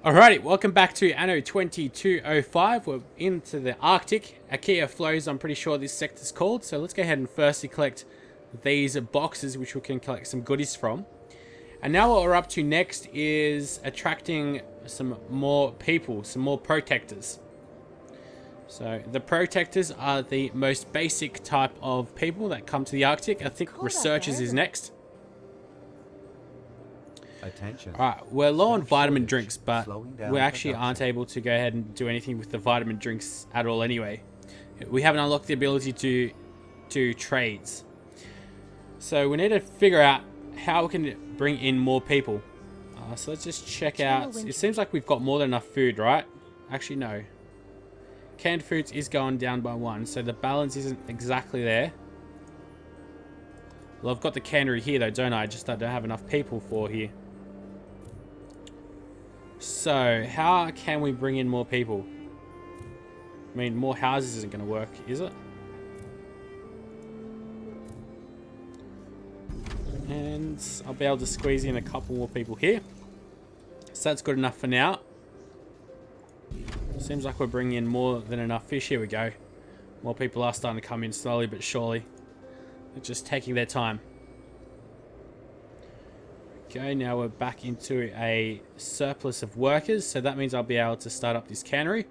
Alrighty, welcome back to Anno 2205. We're into the Arctic. Akia flows, I'm pretty sure this sector's called. So let's go ahead and firstly collect these boxes, which we can collect some goodies from. And now what we're up to next is attracting some more people, some more protectors. So the protectors are the most basic type of people that come to the Arctic. I think researchers is next. Attention. Alright, we're low on vitamin drinks, but we actually aren't able to go ahead and do anything with the vitamin drinks at all anyway. We haven't unlocked the ability to do trades. So we need to figure out how we can bring in more people. So let's just check out. It seems like we've got more than enough food, right? Actually, no. Canned foods is going down by 1, so the balance isn't exactly there. Well, I've got the cannery here though, don't I? Just I don't have enough people for here. So, how can we bring in more people? I mean, more houses isn't going to work, is it? And I'll be able to squeeze in a couple more people here. So that's good enough for now. Seems like we're bringing in more than enough fish. Here we go. More people are starting to come in slowly but surely. They're just taking their time. Okay, now we're back into a surplus of workers, so that means I'll be able to start up this cannery.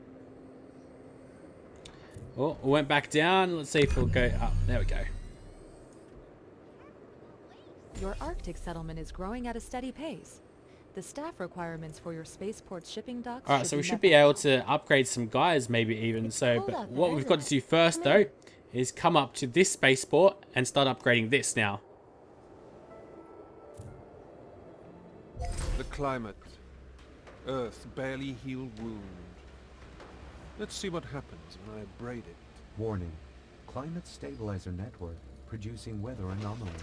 Oh, it went back down. Let's see if we'll go up. There we go. Your Arctic settlement is growing at a steady pace. The staff requirements for your spaceport's shipping docks. Alright, so we should be able to upgrade some guys maybe even. So, but what we've got to do first though is come up to this spaceport and start upgrading this now. The climate. Earth's barely healed wound. Let's see what happens when I braid it. Warning. Climate stabilizer network producing weather anomalies.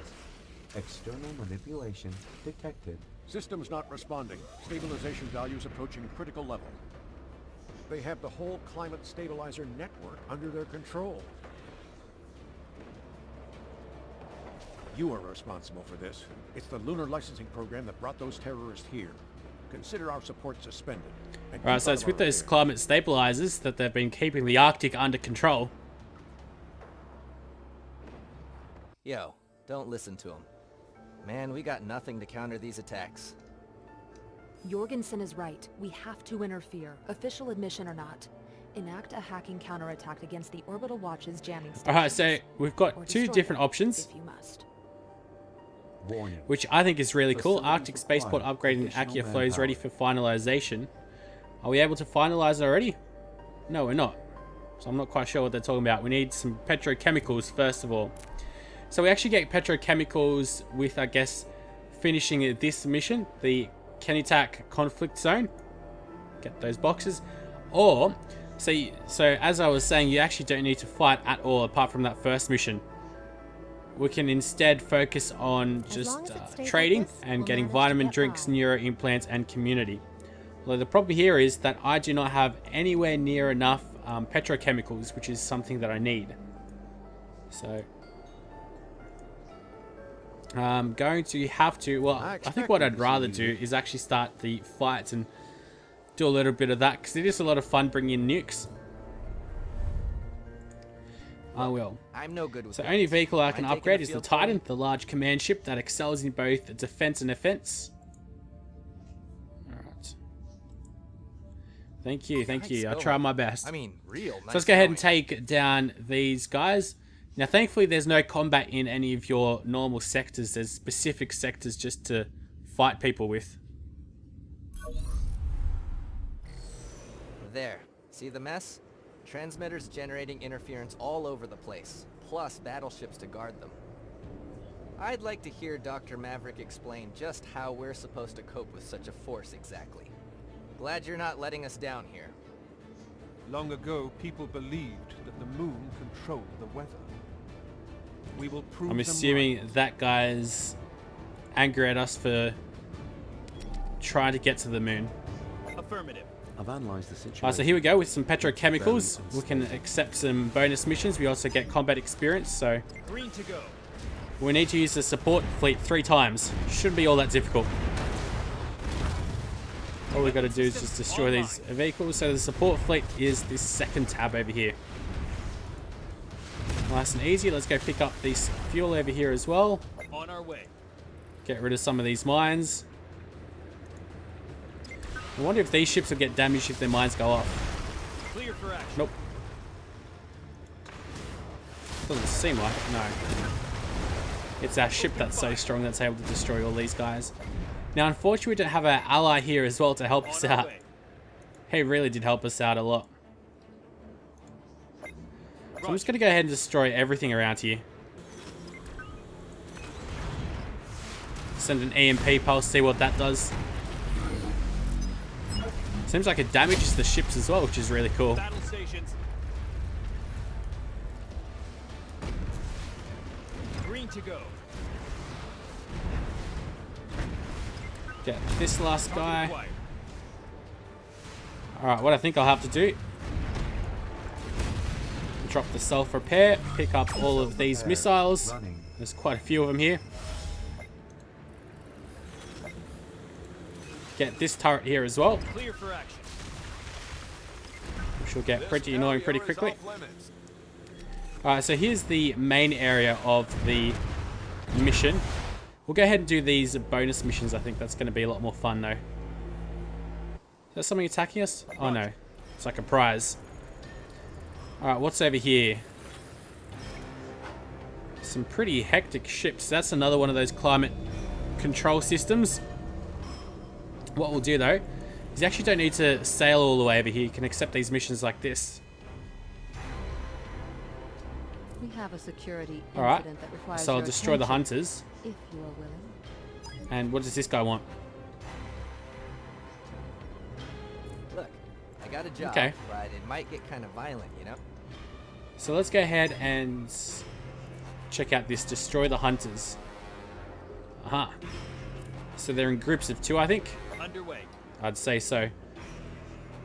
External manipulation detected. Systems not responding. Stabilization values approaching critical level. They have the whole climate stabilizer network under their control. You are responsible for this. It's the lunar licensing program that brought those terrorists here. Consider our support suspended. Alright, so it's with those climate stabilizers that they've been keeping the Arctic under control. Yo, don't listen to him. Man, we got nothing to counter these attacks. Jorgensen is right. We have to interfere, official admission or not. Enact a hacking counterattack against the Orbital Watch's jamming stations. Alright, so we've got two different options, if you must. Warning. which I think is really cool. Facilities Arctic spaceport require upgrade and additional Akia flows ready manpower. for finalization. Are we able to finalize it already? No, we're not. So I'm not quite sure what they're talking about. We need some petrochemicals first of all. So we actually get petrochemicals with, I guess, finishing this mission, the Kenitak conflict zone. Get those boxes. Or, so as I was saying, you actually don't need to fight at all apart from that first mission. We can instead focus on just trading and getting vitamin drinks, neuro implants, and community. Although the problem here is that I do not have anywhere near enough petrochemicals, which is something that I need. So I'm going to have to, well, I think what I'd rather do is actually start the fights and do a little bit of that, because it is a lot of fun bringing in nukes. I will. I'm no good with So that. only vehicle I can Mind taking upgrade a is the field Titan, trip? the large command ship that excels in both defense and offense. Alright. Thank you, thank you. I'll try my best. I mean, real nice So let's go ahead and going. take down these guys. Now, thankfully, there's no combat in any of your normal sectors. There's specific sectors just to fight people with. There. See the mess? Transmitters generating interference all over the place, plus battleships to guard them. I'd like to hear Dr. Maverick explain just how we're supposed to cope with such a force exactly. Glad you're not letting us down here. Long ago, people believed that the moon controlled the weather. We will prove I'm them assuming right. that guy's angry at us for trying to get to the moon. Affirmative. I've analyzed the situation. Alright, so here we go with some petrochemicals. We can accept some bonus missions. We also get combat experience, so Green to go. we need to use the support fleet 3 times. Shouldn't be all that difficult. All we got to do is just destroy these vehicles. So the support fleet is this second tab over here. Nice and easy. Let's go pick up this fuel over here as well. On our way. Get rid of some of these mines. I wonder if these ships will get damaged if their mines go off. Clear for action. Nope. Doesn't seem like it, no. It's our ship that's so strong that's able to destroy all these guys. Now, unfortunately, we don't have our ally here as well to help us out. He really did help us out a lot. So I'm just going to go ahead and destroy everything around here. Send an EMP pulse, see what that does. Seems like it damages the ships as well, which is really cool. Battle stations. Green to go. Get this last guy. Alright, what I think I'll have to do, drop the self-repair, pick up all of these missiles. There's quite a few of them here. Get this turret here as well, Clear for action. which will get pretty annoying pretty quickly. Alright, so here's the main area of the mission. We'll go ahead and do these bonus missions. I think that's going to be a lot more fun though. Is there something attacking us? Oh no, it's like a prize. Alright, what's over here? Some pretty hectic ships. That's another one of those climate control systems. What we'll do though, is you actually don't need to sail all the way over here. You can accept these missions like this. We have a security Alright, incident that requires so I'll your destroy the attention, hunters. if you are willing. And what does this guy want? Look, I got a job, Okay. but it might get kind of violent, you know? So let's go ahead and check out this destroy the hunters. Aha. So they're in groups of 2, I think. Underway. I'd say so.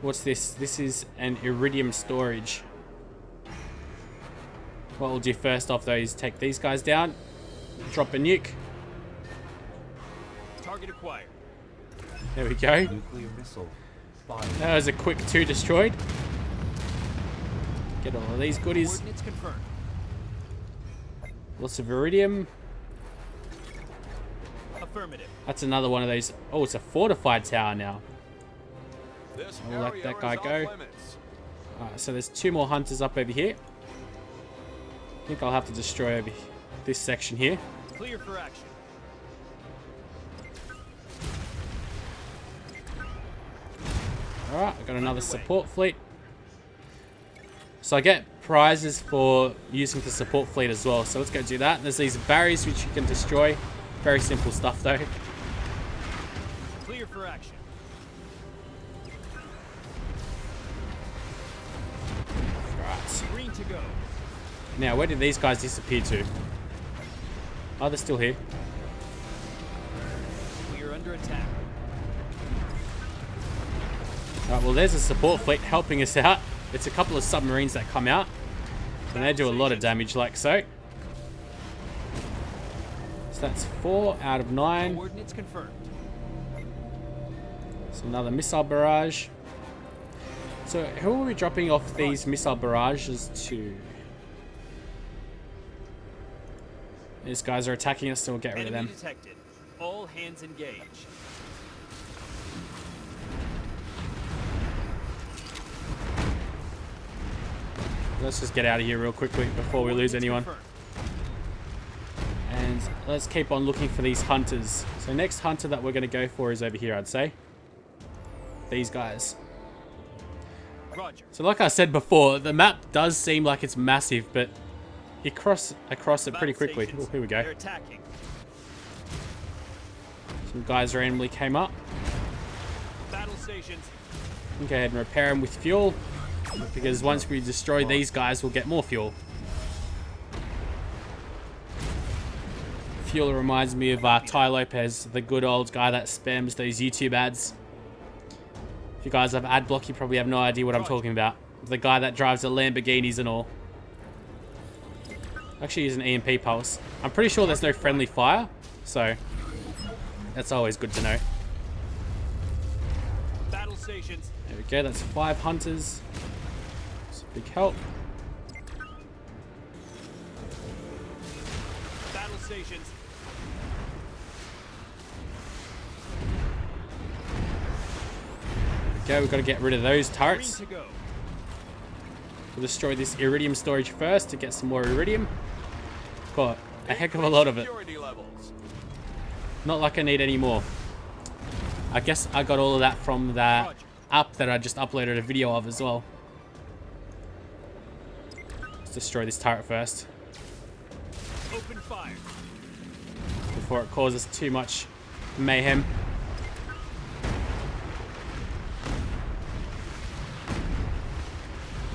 What's this? This is an iridium storage. What we'll do first off though is take these guys down, drop a nuke. Target acquired. There we go. Nuclear missile. Fired. That was a quick 2 destroyed. Get all of these goodies. Coordinates confirmed. Lots of iridium. Affirmative. That's another one of those. Oh, it's a fortified tower now. This I'll let that guy go. Alright, so there's 2 more hunters up over here. I think I'll have to destroy over this section here. Clear for action. Alright, I've got another support fleet. So I get prizes for using the support fleet as well. So let's go do that. There's these barriers which you can destroy. Very simple stuff though. Clear for action. Right. Green to go. Now, where did these guys disappear to? Oh, they're still here. We are under attack. Right, well, there's a support fleet helping us out. It's a couple of submarines that come out. And they do a lot of damage like so. So that's 4 out of 9. Coordinates confirmed. So another missile barrage. So who are we dropping off these missile barrages to? These guys are attacking us, so we'll get rid of Enemy them. detected. All hands engage. Let's just get out of here real quickly before we lose Coordinates anyone. confirmed. And let's keep on looking for these hunters. So next hunter that we're going to go for is over here, I'd say. These guys. Roger. So like I said before, the map does seem like it's massive, but you cross across it pretty Battle quickly. stations. Oh, here we go. They're attacking. Some guys randomly came up. Battle stations. Go ahead and repair them with fuel, because once we destroy these guys, we'll get more fuel. Fuel reminds me of Ty Lopez, the good old guy that spams those YouTube ads. If you guys have ad block, you probably have no idea what I'm talking about. The guy that drives the Lamborghinis and all. Actually, use an EMP pulse. I'm pretty sure there's no friendly fire, so that's always good to know. stations. There we go, that's 5 hunters. It's a big help. Battle stations. There we go, we've got to get rid of those Green turrets. to go. We'll destroy this iridium storage first to get some more iridium. Got a heck of a lot of it. Security levels. Not like I need any more. I guess I got all of that from that app that I just uploaded a video of as well. Let's destroy this turret first Open fire. before it causes too much mayhem.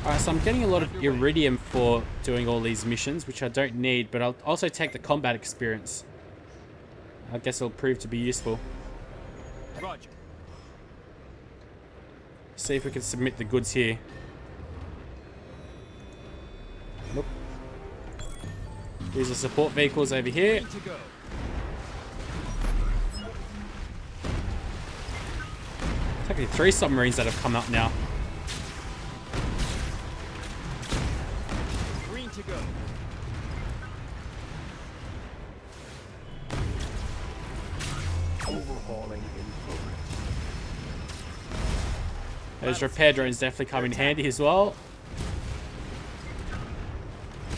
Alright, so I'm getting a lot of iridium for doing all these missions, which I don't need, but I'll also take the combat experience. I guess it'll prove to be useful. Roger. See if we can submit the goods here. Nope. These are support vehicles over here. Green to go. It's actually 3 submarines that have come up now. Green to go. Overhauling in progress. Those repair drones definitely come in handy as well.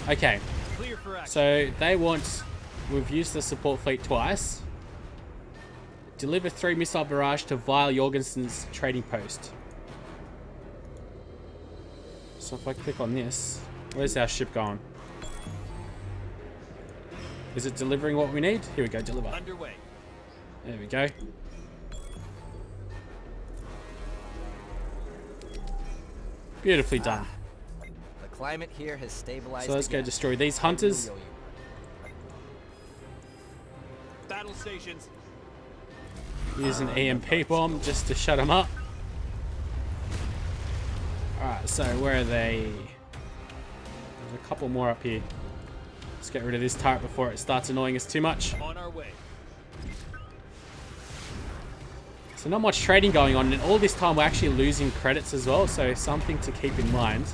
Okay, Clear for action. so they want... We've used the support fleet twice. Deliver 3 missile barrage to Vile Jorgensen's trading post. So if I click on this, where's our ship going? Is it delivering what we need? Here we go, deliver. Underway. There we go. Beautifully done. The climate here has stabilized. So let's go again. destroy these hunters. Yo-yo. Battle stations. Use an EMP bomb just to shut them up. Alright, so where are they? There's a couple more up here. Let's get rid of this turret before it starts annoying us too much. On our way. So not much trading going on, and all this time we're actually losing credits as well, so something to keep in mind.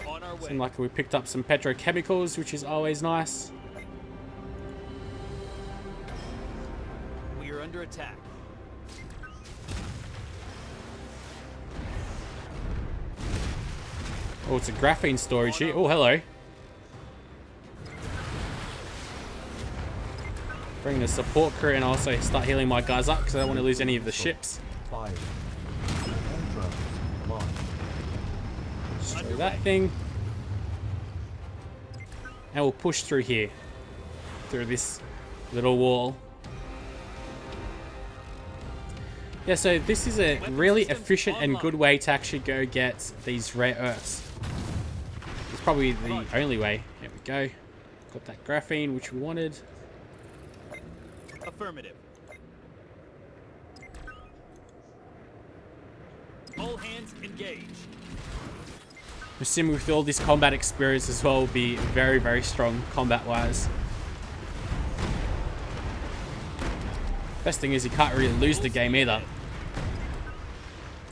On our way. Seemed like we picked up some petrochemicals, which is always nice. We are under attack. Oh, it's a graphene storage here. Oh, hello. Bring the support crew and also start healing my guys up because I don't want to lose any of the ships. Fire. Destroy that thing. And we'll push through here. Through this little wall. Yeah, so this is a really efficient and good way to actually go get these rare earths. It's probably the only way. There we go. Got that graphene, which we wanted. Affirmative. All hands engage. I'm assuming with all this combat experience as well, will be very, very strong combat-wise. Best thing is you can't really lose the game either.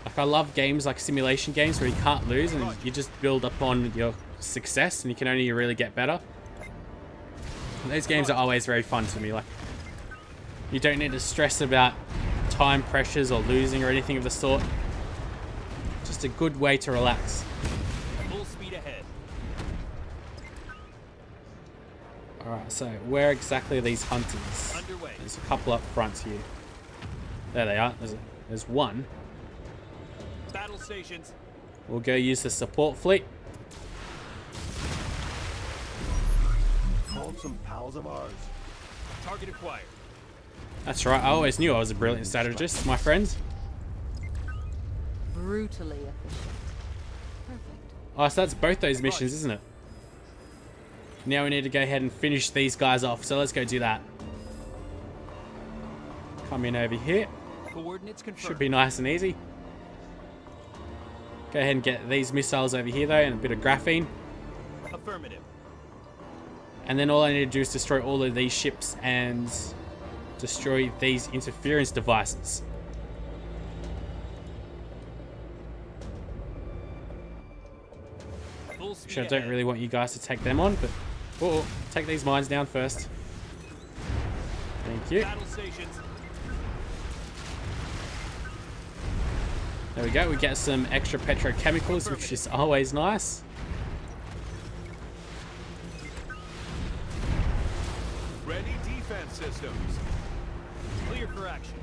Like, I love games like simulation games where you can't lose and you just build upon your success and you can only really get better. And those games are always very fun to me. Like, you don't need to stress about time pressures or losing or anything of the sort. Just a good way to relax. Full speed ahead. Alright, so where exactly are these hunters? Underway. There's a couple up front here. There they are. There's one. Battle stations. We'll go use the support fleet. Called some pals of ours. Target acquired. That's right, I always knew I was a brilliant strategist, my friends. Brutally efficient. Perfect. Oh, so that's both those missions, isn't it? Now we need to go ahead and finish these guys off, so let's go do that. Come in over here. Coordinates confirmed. Should be nice and easy. Go ahead and get these missiles over here though, and a bit of graphene. Affirmative. And then all I need to do is destroy all of these ships and destroy these interference devices. Full speed Actually, I don't ahead. really want you guys to take them on, but take these mines down first. Thank you. Battle stations. There we go. We get some extra petrochemicals, which is always nice. Ready defense systems. Clear for action.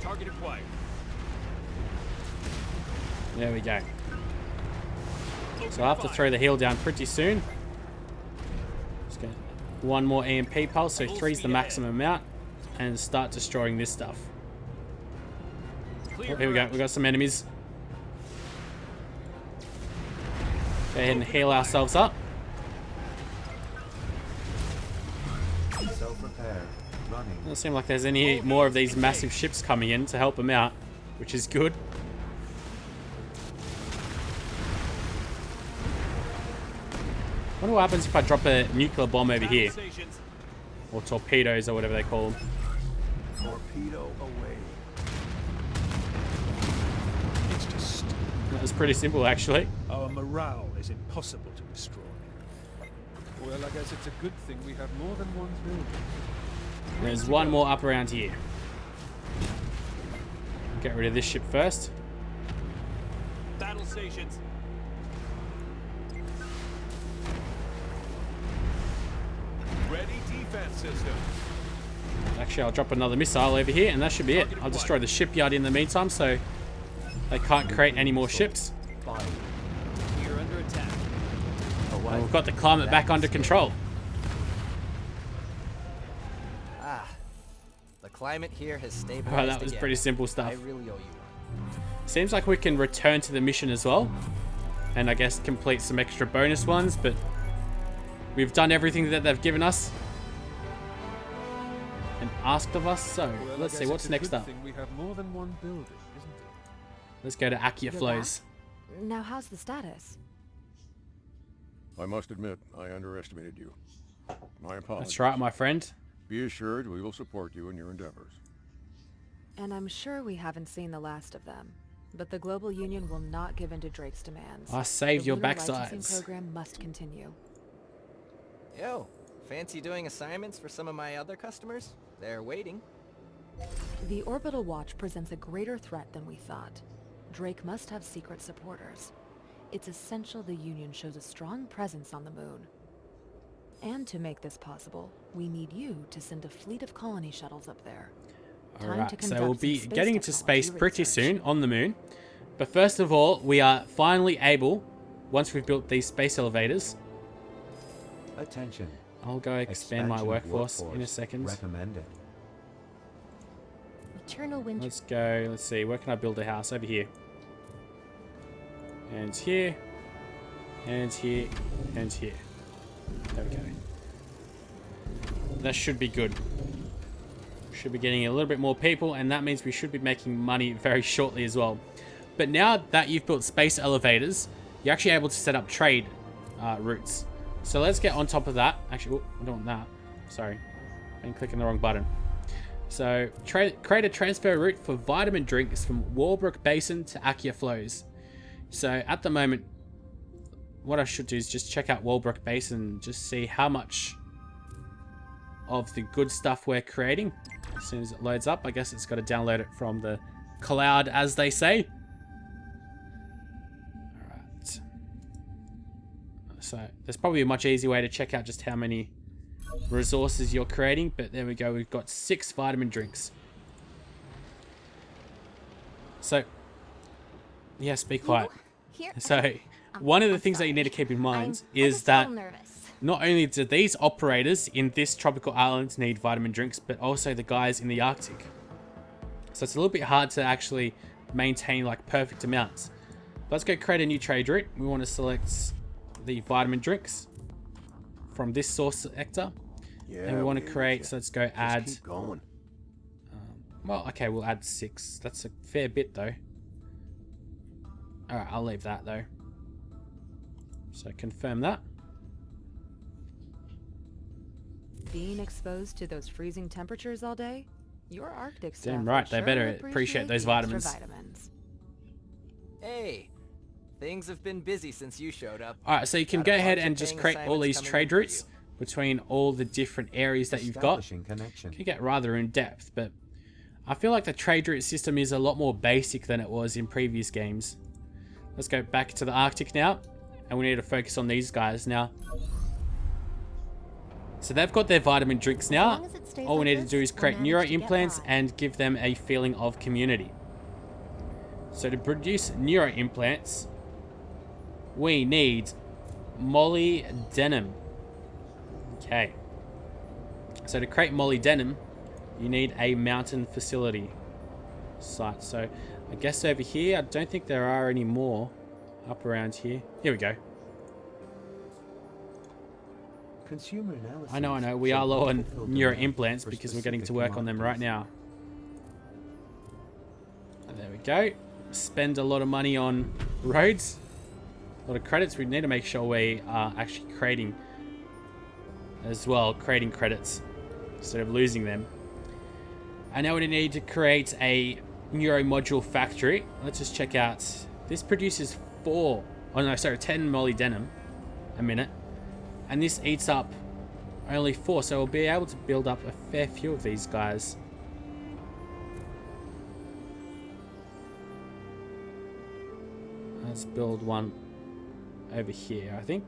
Target acquired. There we go. So I'll have to throw the heal down pretty soon. Just get one more EMP pulse, so 3's the maximum amount, and start destroying this stuff. Clear Oh, here we go. We got some enemies. Go ahead and heal ourselves up. So prepared. Running. Doesn't seem like there's any more of these massive ships coming in to help them out, which is good. I wonder what happens if I drop a nuclear bomb over here, Battle stations. or torpedoes, or whatever they call them. Torpedo away. It's just stupid. That was pretty simple, actually. Our morale is impossible to destroy. Well, I guess it's a good thing we have more than one building. There's one more up around here. Get rid of this ship first. Battle stations. Ready defense systems. Actually, I'll drop another missile over here, and that should be it. I'll destroy the shipyard in the meantime, so they can't create any more ships. Fire. We are under attack. And we've got the climate back under control. Ah, the climate here has stabilized Well, that was again. pretty simple I stuff. really owe you one. Seems like we can return to the mission as well, and I guess complete some extra bonus ones, but we've done everything that they've given us and asked of us, so Well, let's I see guess what's it's a next good up. thing we have more than one building, isn't it? Let's go to Akia You're Flows. back? Now how's the status? I must admit, I underestimated you. My apologies. That's right, my friend. Be assured we will support you in your endeavors. And I'm sure we haven't seen the last of them. But the Global Union will not give in to Drake's demands. I saved The your lunar licensing backsides. program must continue. Yo, fancy doing assignments for some of my other customers? They're waiting. The Orbital Watch presents a greater threat than we thought. Drake must have secret supporters. It's essential the Union shows a strong presence on the moon. And to make this possible, we need you to send a fleet of colony shuttles up there. Time to Alright, so conduct we'll some be space getting into space technology pretty research. soon on the moon. But first of all, we are finally able, once we've built these space elevators, Attention. I'll go expand my Expansion of workforce in a second. Recommended. Eternal winter. Let's go, let's see, where can I build a house? Over here. And here. And here. And here. There we go. That should be good. Should be getting a little bit more people, and that means we should be making money very shortly as well. But now that you've built space elevators, you're actually able to set up trade routes. So let's get on top of that. Actually, I don't want that. Sorry. I'm clicking the wrong button. So create a transfer route for vitamin drinks from Walbrook Basin to Akia Flows. So at the moment, what I should do is just check out Walbrook Basin and just see how much of the good stuff we're creating. As soon as it loads up, I guess it's got to download it from the cloud, as they say. Alright. So there's probably a much easier way to check out just how many resources you're creating, but there we go. We've got 6 vitamin drinks. So, yes, be quiet. So, one of the things that you need to keep in mind is that not only do these operators in this tropical island need vitamin drinks, but also the guys in the Arctic. So it's a little bit hard to actually maintain like perfect amounts. Let's go create a new trade route. We want to select the vitamin drinks from this source sector. Yeah, And we want to hear create, ya. so let's go Just add, keep going. well, okay, we'll add 6. That's a fair bit though. Alright, I'll leave that though. So confirm that. Being exposed to those freezing temperatures all day? Your Arctic Damn staff right, would they surely better appreciate those the extra vitamins. vitamins. Hey, things have been busy since you showed up. Alright, so you can Got go a ahead bunch of and just paying create all assignments these coming trade in for routes between all the different areas that you've got. Establishing connection. Can get rather in depth, but I feel like the trade route system is a lot more basic than it was in previous games. Let's go back to the Arctic now, and we need to focus on these guys now. So they've got their vitamin drinks now. long as it stays All we like need to this, do is we'll create manage neuro to get implants by. and give them a feeling of community. So to produce neuro implants, we need molybdenum. Okay. So to create molybdenum, you need a mountain facility site. So I guess over here, I don't think there are any more up around here. Here we go. Consumer analysis. I know. We show are low on plentiful neuro demand implants for because we're getting to specific work on them right commodities. now. And there we go. Spend a lot of money on roads. A lot of credits. We need to make sure we are actually creating as well, creating credits instead of losing them. And now we need to create a neuro module factory. Let's just check out. This produces 10 molybdenum a minute. And this eats up only 4, so we'll be able to build up a fair few of these guys. Let's build one over here, I think.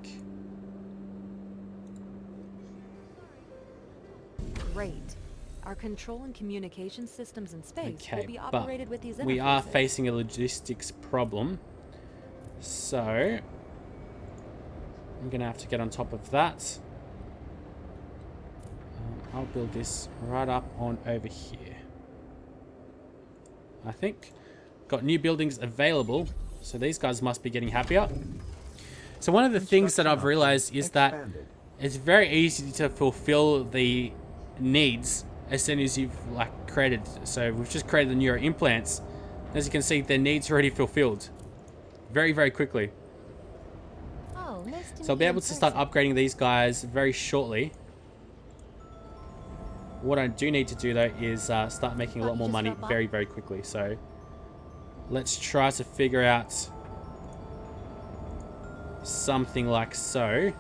Great. Our control and communication systems in space Okay, will be but operated with these interfaces. we are facing a logistics problem. So I'm going to have to get on top of that. I'll build this right up on over here. I think. Got new buildings available. So these guys must be getting happier. So one of the things that I've realized is that Expanded. it's very easy to fulfill the needs as soon as you've created. So we've just created the neuro implants. As you can see, their needs are already fulfilled very, very quickly. Oh, nice to So I'll meet be you able in to start person. upgrading these guys very shortly. What I do need to do though is start making a Thought lot you more just money dropped by? very, very quickly. So let's try to figure out something like so.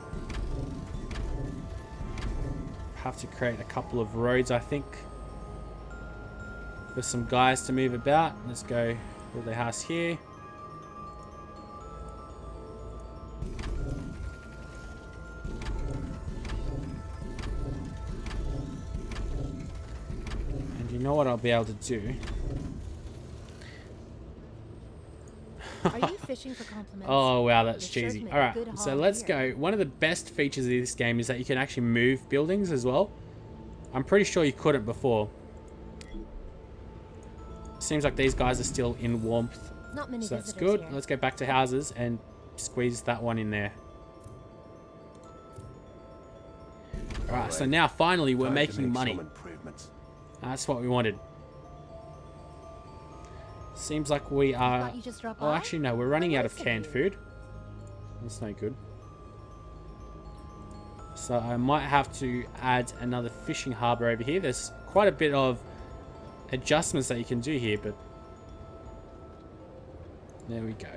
Have to create a couple of roads, I think, for some guys to move about. Let's go build the house here. And you know what I'll be able to do? Are you fishing for compliments? Oh wow, that's You're sure to cheesy. make a Alright, good so haul let's here. go. One of the best features of this game is that you can actually move buildings as well. I'm pretty sure you couldn't before. Seems like these guys are still in warmth. Not many So that's visitors good. here. Let's go back to houses and squeeze that one in there. Alright, so now finally we're making money. That's what we wanted. Seems like we are... Thought you just dropped Oh, by? actually no, we're running How out of nice of canned you. food. That's no good. So I might have to add another fishing harbour over here. There's quite a bit of adjustments that you can do here, but... There we go.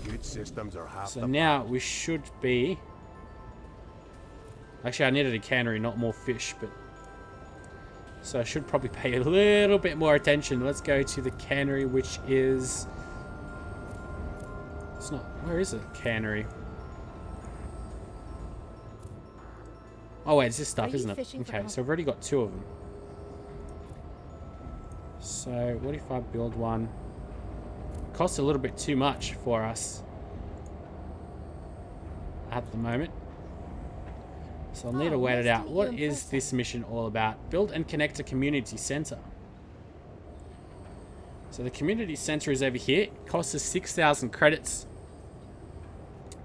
Good systems are half So the now we should be... Actually, I needed a cannery, not more fish, but... So I should probably pay a little bit more attention. Let's go to the cannery, which is... It's not... Where is the cannery? Oh wait, it's this Are stuff, you isn't it? fishing for Okay, so I've already got 2 of them. So what if I build one? Costs a little bit too much for us at the moment. So I'll need to Oh, wait it nice to out. meet you What in is this mission all about? Build and connect a community center. So the community center is over here. It costs us 6,000 credits.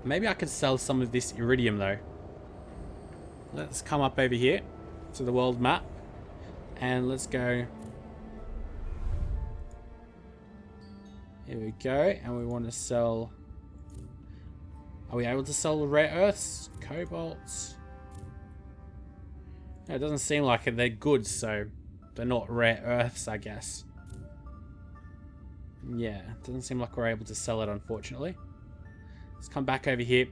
Maybe I could sell some of this iridium though. Let's come up over here to the world map. And let's go. Here we go. And we want to sell... Are we able to sell rare earths? Cobalt? No, it doesn't seem like it. They're good, so They're not rare earths, I guess. Yeah, doesn't seem like we're able to sell it, unfortunately. Let's come back over here.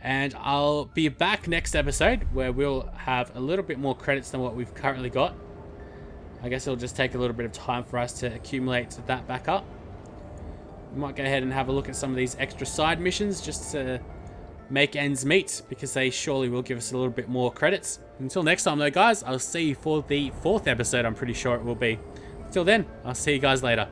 And I'll be back next episode where we'll have a little bit more credits than what we've currently got. I guess it'll just take a little bit of time for us to accumulate that back up. We might go ahead and have a look at some of these extra side missions just to make ends meet, because they surely will give us a little bit more credits. Until next time though, guys, I'll see you for the 4th episode, I'm pretty sure it will be. Until then, I'll see you guys later.